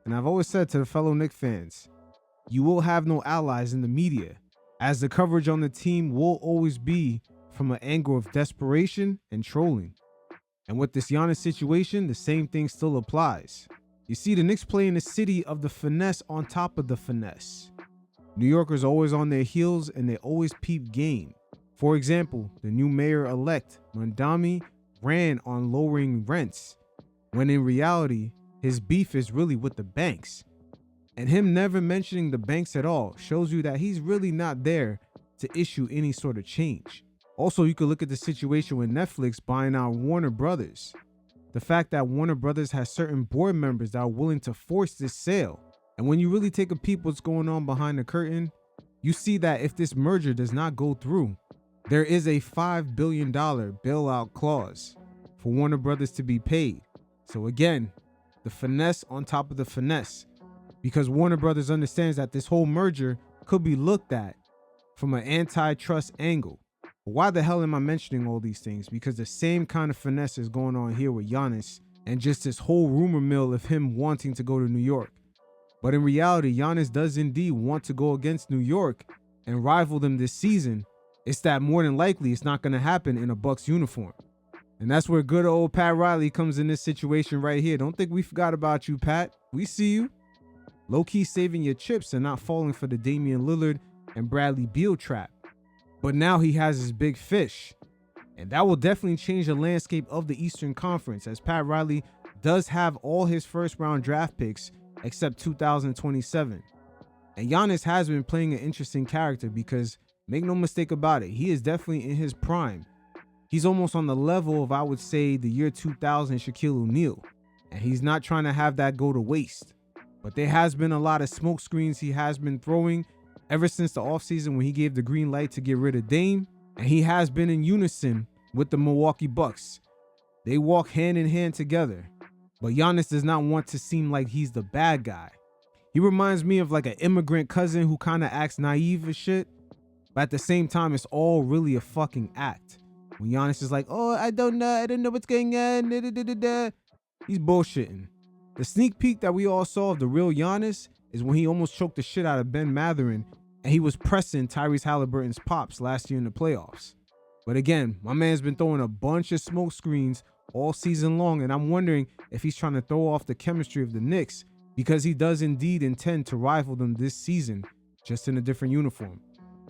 And I've always said to the fellow Knicks fans, you will have no allies in the media, as the coverage on the team will always be from an angle of desperation and trolling. And with this Giannis situation, the same thing still applies. You see, the Knicks play in the city of the finesse on top of the finesse. New Yorkers are always on their heels and they always peep game. For example, the new mayor-elect, Mondami, ran on lowering rents, when in reality, his beef is really with the banks. And him never mentioning the banks at all shows you that he's really not there to issue any sort of change. Also, you could look at the situation with Netflix buying out Warner Brothers. The fact that Warner Brothers has certain board members that are willing to force this sale. And when you really take a peep what's going on behind the curtain, you see that if this merger does not go through, there is a $5 billion bailout clause for Warner Brothers to be paid. So again, the finesse on top of the finesse, because Warner Brothers understands that this whole merger could be looked at from an antitrust angle. But why the hell am I mentioning all these things? Because the same kind of finesse is going on here with Giannis and just this whole rumor mill of him wanting to go to New York. But in reality, Giannis does indeed want to go against New York and rival them this season. It's that more than likely it's not going to happen in a Bucks uniform. And that's where good old Pat Riley comes in this situation right here. Don't think we forgot about you, Pat. We see you. Low-key saving your chips and not falling for the Damian Lillard and Bradley Beal trap. But now he has his big fish. And that will definitely change the landscape of the Eastern Conference, as Pat Riley does have all his first-round draft picks except 2027. And Giannis has been playing an interesting character because, make no mistake about it, he is definitely in his prime. He's almost on the level of, I would say, the year 2000 Shaquille O'Neal. And he's not trying to have that go to waste. But there has been a lot of smoke screens he has been throwing ever since the offseason when he gave the green light to get rid of Dame. And he has been in unison with the Milwaukee Bucks. They walk hand in hand together. But Giannis does not want to seem like he's the bad guy. He reminds me of like an immigrant cousin who kind of acts naive as shit. But at the same time, it's all really a fucking act. When Giannis is like, oh, I don't know what's going on. He's bullshitting. The sneak peek that we all saw of the real Giannis is when he almost choked the shit out of Ben Mathurin and he was pressing Tyrese Halliburton's pops last year in the playoffs. But again, my man's been throwing a bunch of smoke screens all season long, and I'm wondering if he's trying to throw off the chemistry of the Knicks because he does indeed intend to rival them this season, just in a different uniform.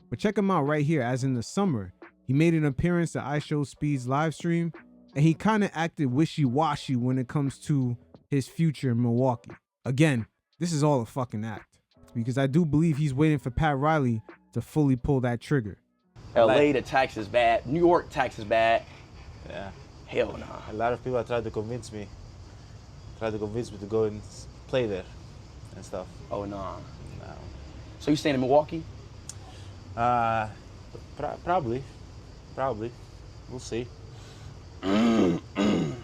But check him out right here, as in the summer, he made an appearance at iShowSpeed's live stream, and he kind of acted wishy-washy when it comes to his future in Milwaukee. Again, this is all a fucking act, because I do believe he's waiting for Pat Riley to fully pull that trigger. LA, the tax is bad. New York, tax is bad. Yeah. Hell nah. A lot of people tried to convince me to go and play there and stuff. Oh nah. No. So you staying in Milwaukee? Probably. We'll see.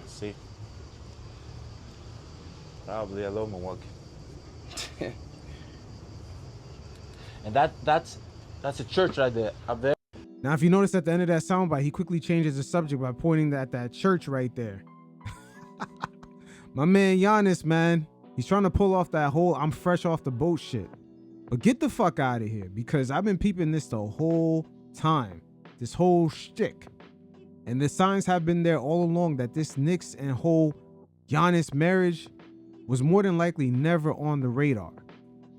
See. Probably. I love Milwaukee. And that's a church right there, up there. Now, if you notice at the end of that soundbite, he quickly changes the subject by pointing at that church right there. My man Giannis, man, he's trying to pull off that whole I'm fresh off the boat shit. But get the fuck out of here, because I've been peeping this the whole time. This whole shtick. And the signs have been there all along that this Knicks and whole Giannis marriage was more than likely never on the radar.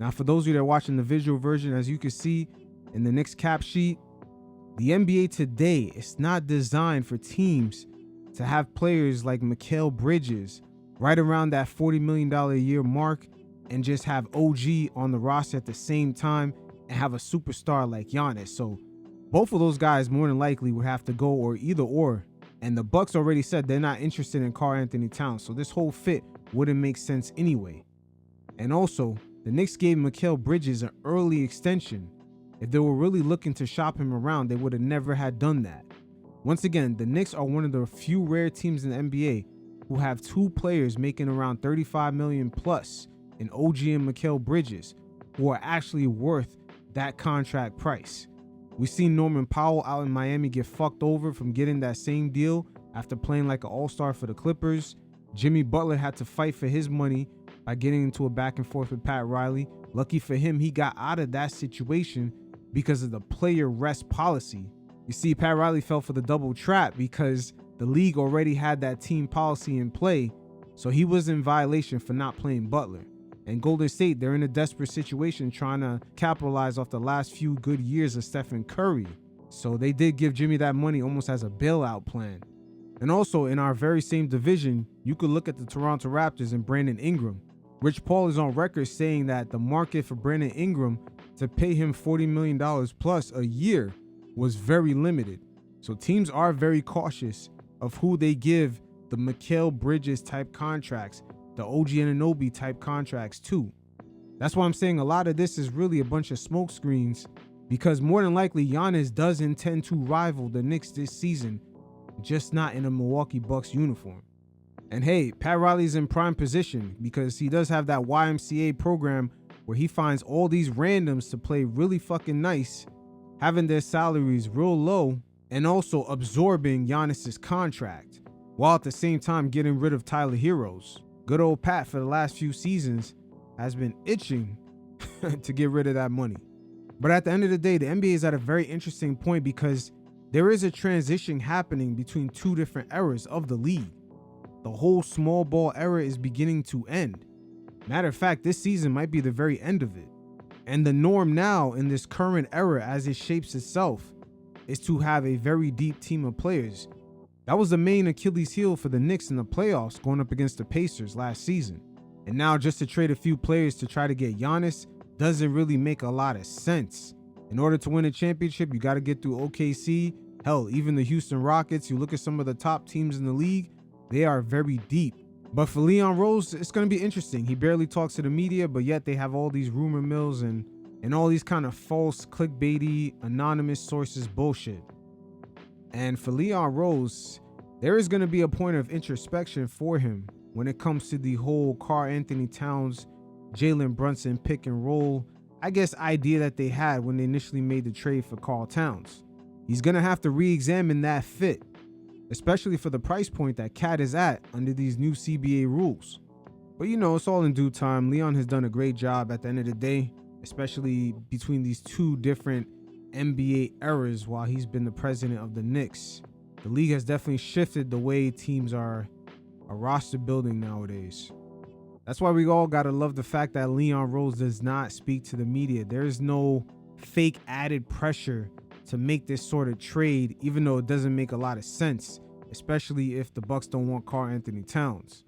Now, for those of you that are watching the visual version, as you can see in the Knicks cap sheet, the NBA today is not designed for teams to have players like Mikal Bridges right around that $40 million a year mark and just have OG on the roster at the same time and have a superstar like Giannis. So both of those guys more than likely would have to go, or either or. And the Bucks already said they're not interested in Karl-Anthony Towns. So this whole fit wouldn't make sense anyway. And also, the Knicks gave Mikal Bridges an early extension. If they were really looking to shop him around, they would have never had done that. Once again, the Knicks are one of the few rare teams in the NBA who have two players making around $35 million plus in OG and Mikal Bridges, who are actually worth that contract price. We've seen Norman Powell out in Miami get fucked over from getting that same deal after playing like an all-star for the Clippers. Jimmy Butler had to fight for his money by getting into a back and forth with Pat Riley. Lucky for him, he got out of that situation because of the player rest policy. You see, Pat Riley fell for the double trap because the league already had that team policy in play, so he was in violation for not playing Butler. And Golden State, they're in a desperate situation trying to capitalize off the last few good years of Stephen Curry. So they did give Jimmy that money almost as a bailout plan. And also in our very same division, you could look at the Toronto Raptors and Brandon Ingram. Rich Paul is on record saying that the market for Brandon Ingram to pay him $40 million plus a year was very limited. So teams are very cautious of who they give the Mikal Bridges type contracts, the OG Anunoby type contracts too. That's why I'm saying a lot of this is really a bunch of smoke screens, because more than likely Giannis does intend to rival the Knicks this season, just not in a Milwaukee Bucks uniform. And hey, Pat Riley's in prime position because he does have that YMCA program where he finds all these randoms to play really fucking nice, having their salaries real low, and also absorbing Giannis's contract, while at the same time getting rid of Tyler Heroes. Good old Pat for the last few seasons has been itching to get rid of that money. But at the end of the day, the NBA is at a very interesting point because there is a transition happening between two different eras of the league. The whole small ball era is beginning to end. Matter of fact, this season might be the very end of it. And the norm now in this current era as it shapes itself is to have a very deep team of players. That was the main Achilles heel for the Knicks in the playoffs going up against the Pacers last season. And now just to trade a few players to try to get Giannis doesn't really make a lot of sense. In order to win a championship, you got to get through OKC. Hell, even the Houston Rockets, you look at some of the top teams in the league, they are very deep. But for Leon Rose, it's going to be interesting. He barely talks to the media, but yet they have all these rumor mills and all these kind of false, clickbaity, anonymous sources bullshit. And for Leon Rose, there is going to be a point of introspection for him when it comes to the whole Karl-Anthony Towns, Jalen Brunson pick and roll, I guess, idea that they had when they initially made the trade for Karl Towns. He's going to have to re-examine that fit, especially for the price point that Cat is at under these new CBA rules. But you know, it's all in due time. Leon has done a great job at the end of the day, especially between these two different NBA eras while he's been the president of the Knicks. The league has definitely shifted the way teams are roster building nowadays. That's why we all gotta love the fact that Leon Rose does not speak to the media. There is no fake added pressure to make this sort of trade, even though it doesn't make a lot of sense, especially if the Bucks don't want Karl-Anthony Towns.